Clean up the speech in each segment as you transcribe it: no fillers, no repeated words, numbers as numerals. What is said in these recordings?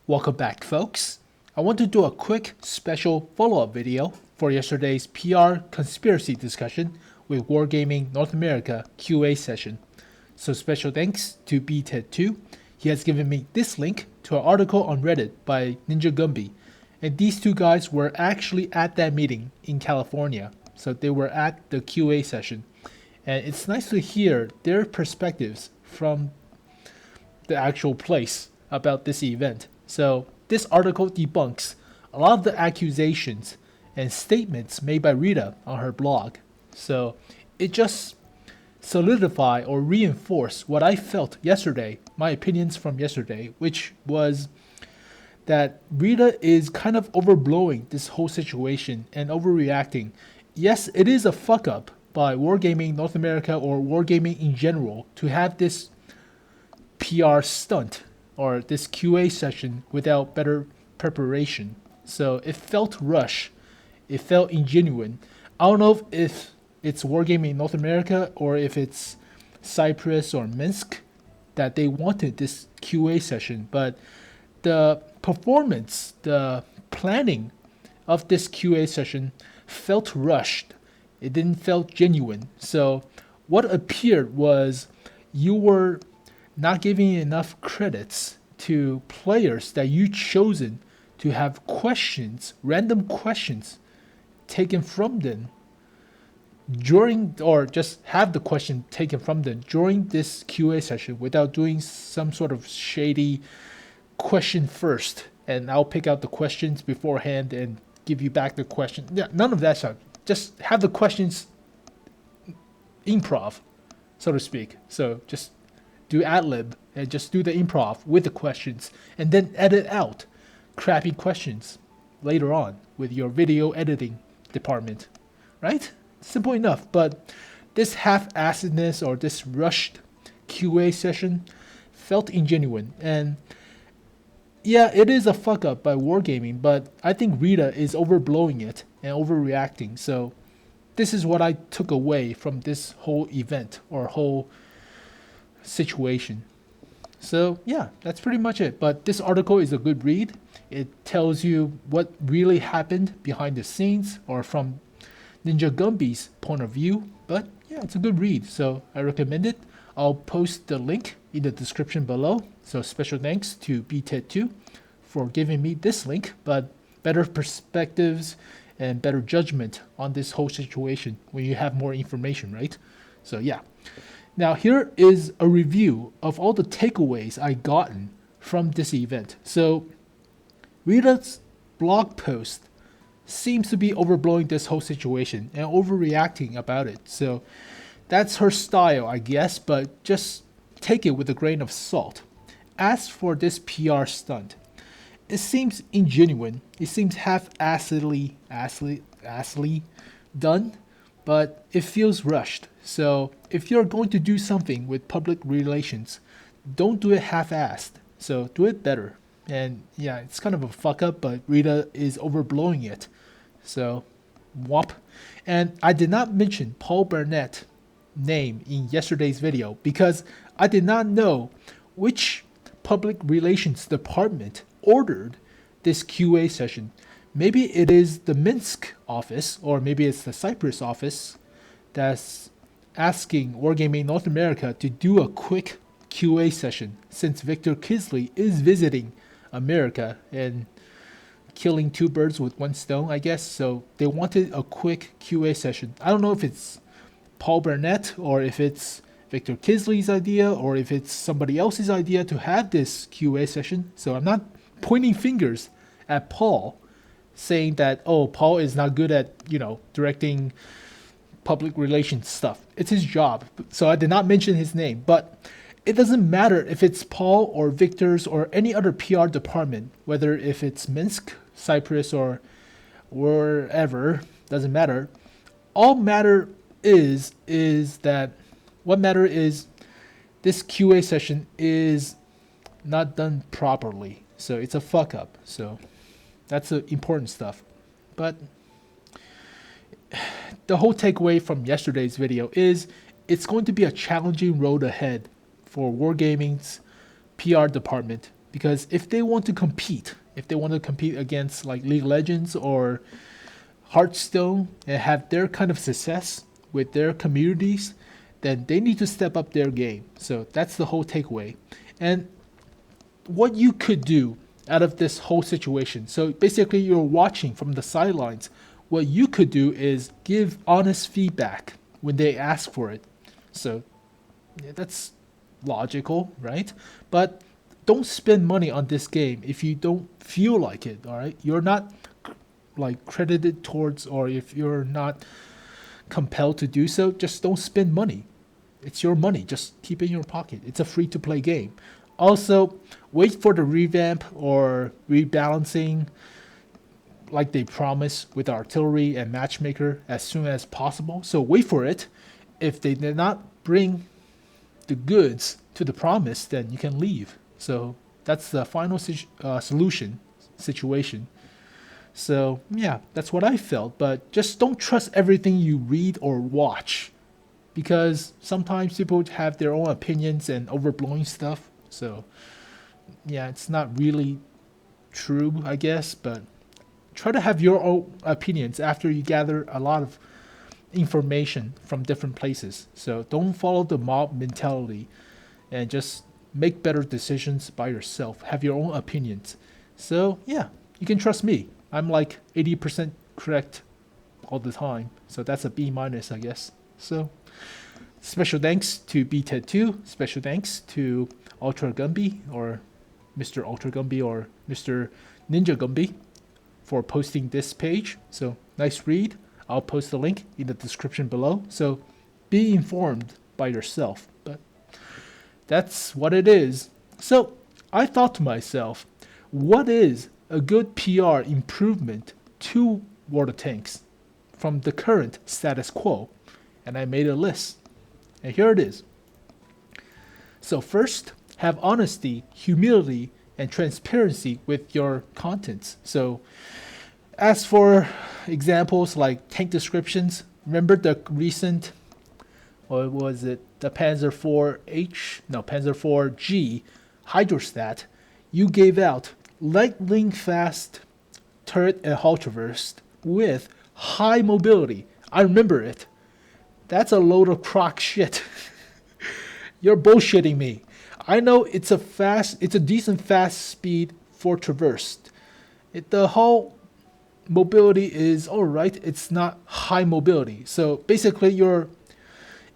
Welcome back, folks. I want to do a quick special follow-up video for yesterday's PR conspiracy discussion with Wargaming North America QA session. So special thanks to BTED2. He has given me this link to an article on Reddit by Ninja Gumby. And these two guys were actually at that meeting in California. So they were at the QA session. And it's nice to hear their perspectives from the actual place about this event. So this article debunks a lot of the accusations and statements made by Rita on her blog. So it just solidify or reinforce what I felt yesterday, my opinions from yesterday, which was that Rita is kind of overblowing this whole situation and overreacting. Yes, it is a fuck up by Wargaming North America or Wargaming in general to have this PR stunt or this QA session without better preparation. So it felt rushed. It felt ingenuine. I don't know if it's Wargaming North America or if it's Cyprus or Minsk that they wanted this QA session, but the performance, the planning of this QA session felt rushed. It didn't feel genuine. So what appeared was you were not giving enough credits to players that you chosen to have questions, random questions taken from them during, or just have the question taken from them during this QA session without doing some sort of shady question first. And I'll pick out the questions beforehand and give you back the question. Yeah, none of that stuff. Just have the questions improv, so to speak. So just do ad-lib and just do the improv with the questions and then edit out crappy questions later on with your video editing department, right? Simple enough. But this half-assedness or this rushed QA session felt ingenuine. And yeah, it is a fuck up by Wargaming, but I think Rita is overblowing it and overreacting. So this is what I took away from this whole event or whole situation. So yeah, that's pretty much it. But this article is a good read. It tells you what really happened behind the scenes or from Ninja Gumby's point of view. But yeah, it's a good read, so I recommend it. I'll post the link in the description below. So special thanks to BTED2 for giving me this link, but better perspectives and better judgment on this whole situation when you have more information, right? So yeah. Now here is a review of all the takeaways I gotten from this event. So Rita's blog post seems to be overblowing this whole situation and overreacting about it. So that's her style, I guess, but just take it with a grain of salt. As for this PR stunt, it seems ingenuine. It seems half-assedly done, but it feels rushed. So if you're going to do something with public relations, don't do it half-assed. So do it better. And yeah, it's kind of a fuck up, but Rita is overblowing it. So, whop. And I did not mention Paul Burnett's name in yesterday's video because I did not know which public relations department ordered this QA session. Maybe it is the Minsk office or maybe it's the Cyprus office that's asking Wargaming North America to do a quick QA session since Victor Kisley is visiting America and killing two birds with one stone, I guess. So they wanted a quick QA session. I don't know if it's Paul Burnett or if it's Victor Kisley's idea or if it's somebody else's idea to have this QA session. So I'm not pointing fingers at Paul saying that, oh, Paul is not good at, directing public relations stuff. It's his job. So I did not mention his name, but it doesn't matter if it's Paul or Victor's or any other PR department, whether if it's Minsk, Cyprus, or wherever, doesn't matter. All matter is that what matter is this QA session is not done properly. So it's a fuck up. So that's the important stuff. But the whole takeaway from yesterday's video is it's going to be a challenging road ahead for Wargaming's PR department because if they want to compete, against like League of Legends or Hearthstone and have their kind of success with their communities, then they need to step up their game. So that's the whole takeaway. And what you could do out of this whole situation. So basically, you're watching from the sidelines. What you could do is give honest feedback when they ask for it. So yeah, that's logical, right? But don't spend money on this game if you don't feel like it, all right? You're not like credited towards, or if you're not compelled to do so, just don't spend money. It's your money. Just keep it in your pocket. It's a free-to-play game. Also, wait for the revamp or rebalancing like they promised with artillery and matchmaker as soon as possible. So wait for it. If they did not bring the goods to the promise, then you can leave. So that's the final situation. So yeah, that's what I felt. But just don't trust everything you read or watch, because sometimes people have their own opinions and overblowing stuff. So yeah, it's not really true, I guess, but try to have your own opinions after you gather a lot of information from different places. So don't follow the mob mentality and just make better decisions by yourself. Have your own opinions. So yeah, you can trust me. I'm like 80% correct all the time. So that's a B minus, I guess. So special thanks to BTED2. Special thanks to Ultra Gumby, or Mr. Ultra Gumby, or Mr. Ninja Gumby, for posting this page. So nice read. I'll post the link in the description below. So be informed by yourself. But that's what it is. So I thought to myself, what is a good PR improvement to World of Tanks from the current status quo? And I made a list. And here it is. So first, have honesty, humility, and transparency with your contents. So as for examples like tank descriptions, remember the recent, or was it the Panzer IV hydrostat? You gave out lightning fast turret and hull traverse with high mobility. I remember it. That's a load of crock shit. You're bullshitting me. I know it's a decent fast speed for traverse. The hull mobility is alright. It's not high mobility. So basically, you're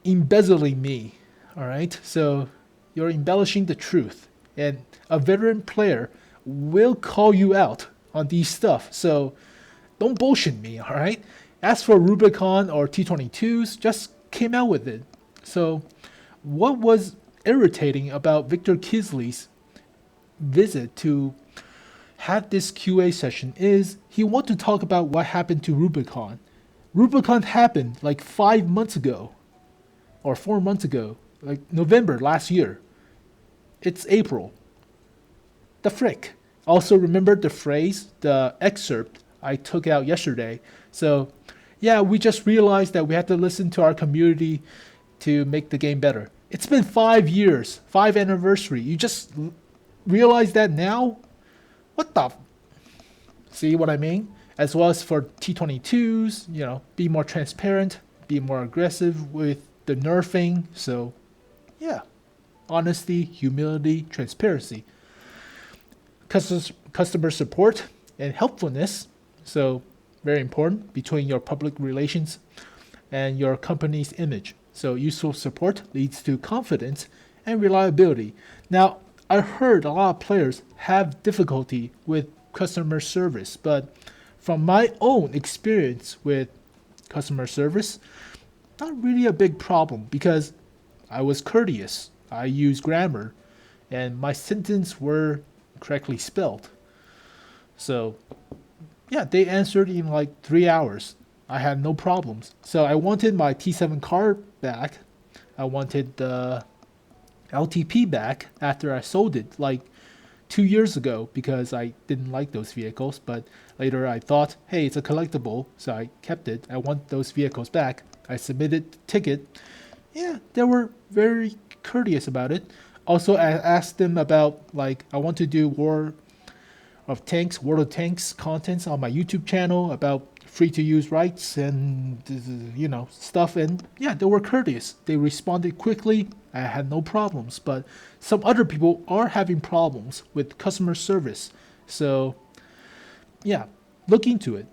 embezzling me. Alright? So you're embellishing the truth. And a veteran player will call you out on these stuff. So don't bullshit me. Alright? As for Rubicon or T-22s, just came out with it. So what was irritating about Victor Kisley's visit to have this QA session is he wanted to talk about what happened to Rubicon. Rubicon happened like 5 months ago or 4 months ago, like November last year. It's April. The frick. Also remember the phrase, the excerpt I took out yesterday. So yeah, we just realized that we had to listen to our community to make the game better. It's been 5 years, 5 anniversary. You just realize that now? What the? See what I mean? As well as for T-22s, be more transparent, be more aggressive with the nerfing. So yeah, honesty, humility, transparency. Customer support and helpfulness. So very important between your public relations and your company's image. So useful support leads to confidence and reliability. Now, I heard a lot of players have difficulty with customer service, but from my own experience with customer service, not really a big problem because I was courteous. I used grammar and my sentences were correctly spelled. So yeah, they answered in like 3 hours. I had no problems. So I wanted my T7 car back. I wanted the LTP back after I sold it like 2 years ago because I didn't like those vehicles. But later I thought, hey, it's a collectible, so I kept it. I want those vehicles back. I submitted the ticket. Yeah, they were very courteous about it. Also, I asked them about like I want to do World of Tanks contents on my YouTube channel about free to use rights and stuff. And yeah, they were courteous. They responded quickly. I had no problems. But some other people are having problems with customer service. So yeah, look into it.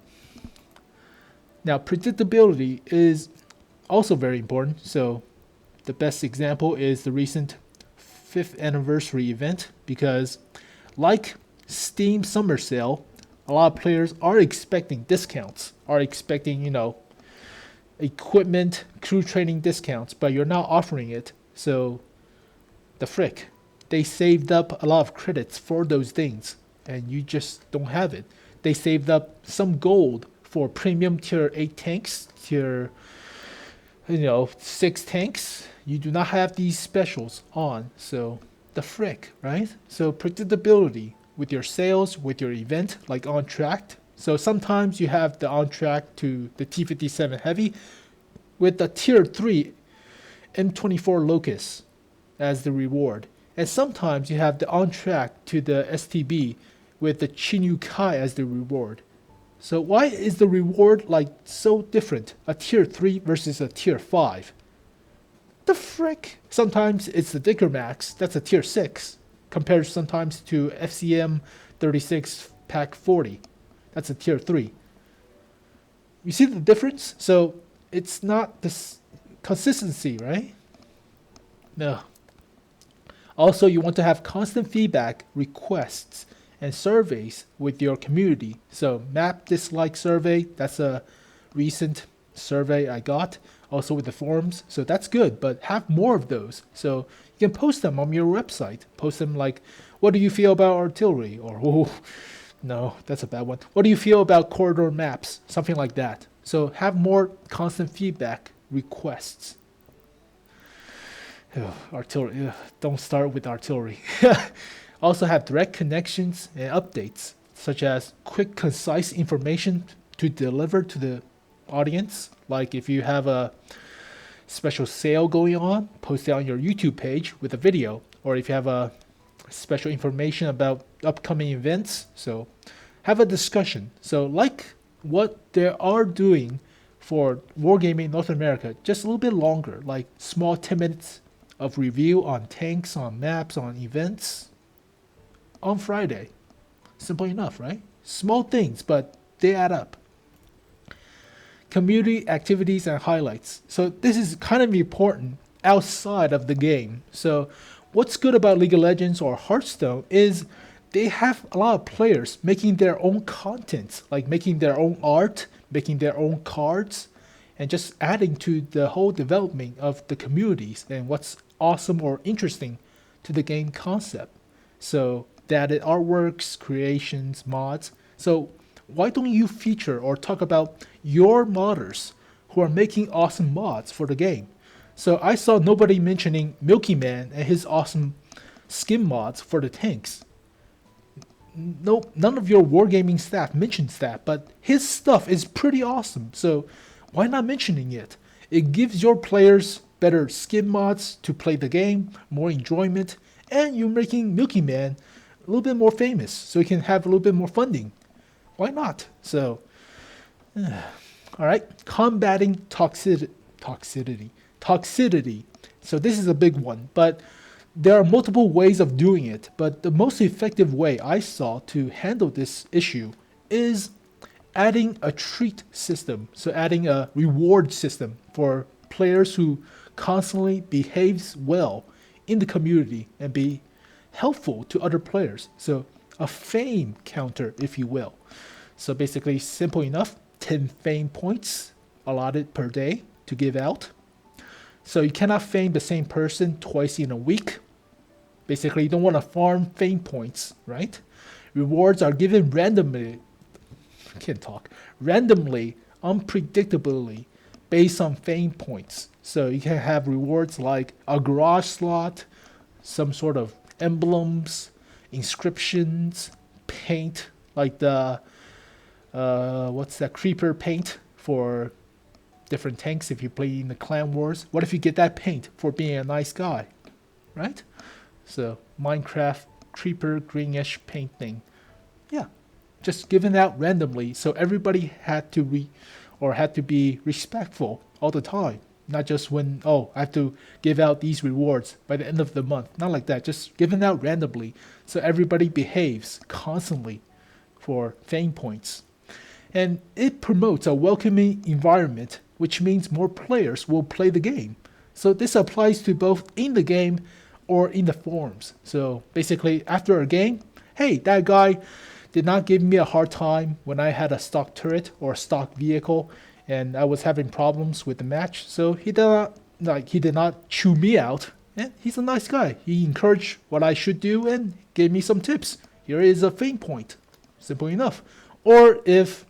Now, predictability is also very important. So the best example is the recent 5th anniversary event, because like Steam Summer Sale, a lot of players are expecting discounts, are expecting, equipment, crew training discounts, but you're not offering it. So the frick, they saved up a lot of credits for those things, and you just don't have it. They saved up some gold for premium tier 8 tanks, tier 6 tanks. You do not have these specials on, so the frick, right? So predictability with your sales, with your event, like on track. So sometimes you have the on track to the T57 Heavy with the tier 3 M24 Locust as the reward. And sometimes you have the on track to the STB with the Chinyu Kai as the reward. So why is the reward like so different? A tier 3 versus a tier 5? The frick? Sometimes it's the Dicker Max, that's a tier 6, compared sometimes to FCM 36 pack 40. That's a tier 3. You see the difference? So it's not this consistency, right? No. Also, you want to have constant feedback, requests, and surveys with your community. So map dislike survey, that's a recent survey I got. Also with the forums, so that's good, but have more of those. So you can post them on your website. Post them like, what do you feel about artillery? Or, oh, no, that's a bad one. What do you feel about corridor maps? Something like that. So have more constant feedback requests. Artillery, don't start with artillery. Also have direct connections and updates, such as quick, concise information to deliver to the audience. Like if you have a special sale going on, post it on your YouTube page with a video. Or if you have a special information about upcoming events, so have a discussion. So like what they are doing for Wargaming North America, just a little bit longer, like small 10 minutes of review on tanks, on maps, on events on Friday. Simple enough, right? Small things, but they add up. Community activities and highlights. So this is kind of important outside of the game. So what's good about League of Legends or Hearthstone is they have a lot of players making their own content, like making their own art, making their own cards, and just adding to the whole development of the communities and what's awesome or interesting to the game concept. So they added artworks, creations, mods. So why don't you feature or talk about your modders who are making awesome mods for the game? So I saw nobody mentioning Milky Man and his awesome skin mods for the tanks. No, none of your wargaming staff mentions that, but his stuff is pretty awesome. So why not mentioning it? It gives your players better skin mods to play the game, more enjoyment, and you're making Milky Man a little bit more famous, so he can have a little bit more funding. Why not? So, all right, combating toxicity. So this is a big one, but there are multiple ways of doing it. But the most effective way I saw to handle this issue is adding a treat system. So adding a reward system for players who constantly behaves well in the community and be helpful to other players. So a fame counter, if you will. So basically, simple enough, 10 fame points allotted per day to give out. So you cannot fame the same person twice in a week. Basically, you don't want to farm fame points, right? Rewards are given randomly, unpredictably, based on fame points. So you can have rewards like a garage slot, some sort of emblems, inscriptions, paint, like the what's that creeper paint for different tanks if you play in the clan wars. What if you get that paint for being a nice guy, right? So Minecraft creeper greenish paint thing. Yeah, just given out randomly, so everybody had to had to be respectful all the time. Not just when, oh, I have to give out these rewards by the end of the month. Not like that, just given out randomly, so everybody behaves constantly for fame points. And it promotes a welcoming environment, which means more players will play the game. So this applies to both in the game or in the forums. So basically, after a game, hey, that guy did not give me a hard time when I had a stock turret or a stock vehicle and I was having problems with the match. So he did not chew me out. And he's a nice guy. He encouraged what I should do and gave me some tips. Here is a fame point. Simple enough. Or if,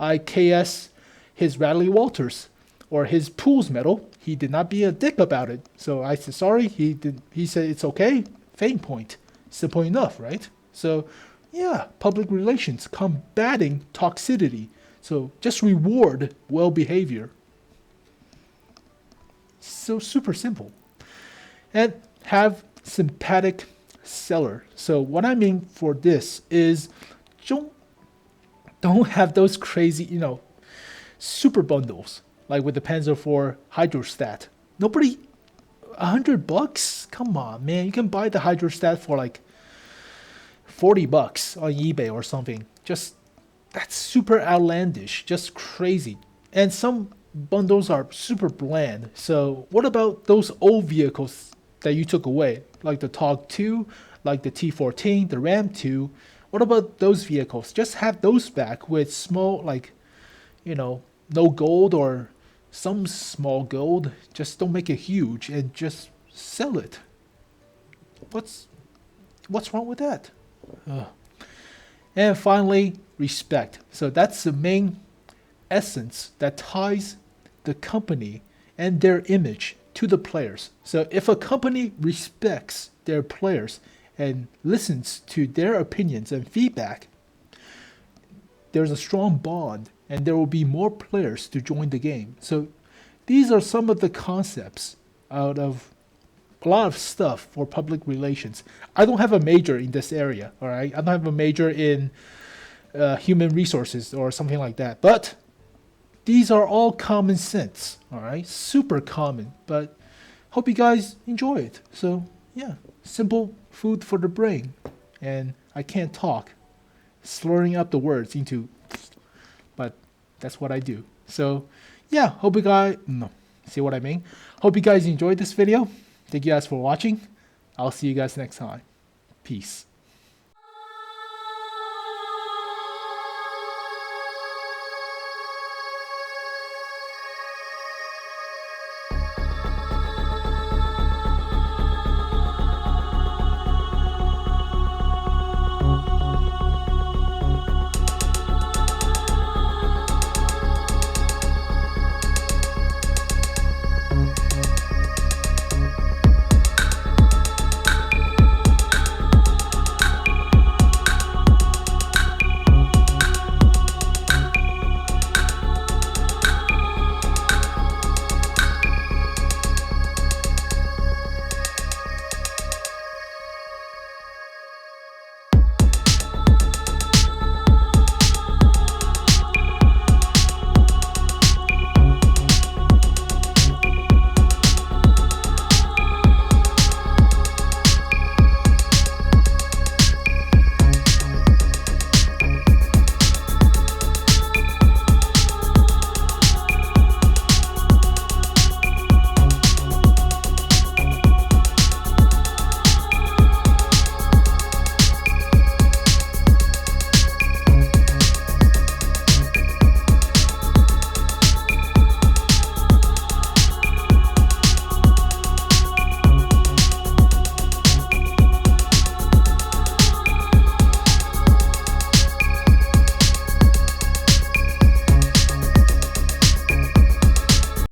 I KS his Radley Walters or his Pools medal, he did not be a dick about it. So I said sorry. He said it's okay. Fame point. Simple enough, right? So yeah, public relations combating toxicity. So just reward well behavior. So super simple. And have sympathetic seller. So what I mean for this is don't have those crazy, super bundles like with the Panzer IV Hydrostat. Nobody, $100? Come on, man! You can buy the Hydrostat for like $40 on eBay or something. Just that's super outlandish, just crazy. And some bundles are super bland. So what about those old vehicles that you took away, like the TOG 2, like the T14, the Ram 2? What about those vehicles? Just have those back with small, no gold or some small gold. Just don't make it huge and just sell it. What's wrong with that? And finally, respect. So that's the main essence that ties the company and their image to the players. So if a company respects their players and listens to their opinions and feedback, there's a strong bond and there will be more players to join the game. So these are some of the concepts out of a lot of stuff for public relations. I don't have a major in this area, all right? I don't have a major in human resources or something like that. But these are all common sense, all right? Super common, but hope you guys enjoy it. So yeah, simple food for the brain. And I can't talk, slurring up the words into, but that's what I do. So yeah, hope you guys, see what I mean? Hope you guys enjoyed this video. Thank you guys for watching. I'll see you guys next time. Peace.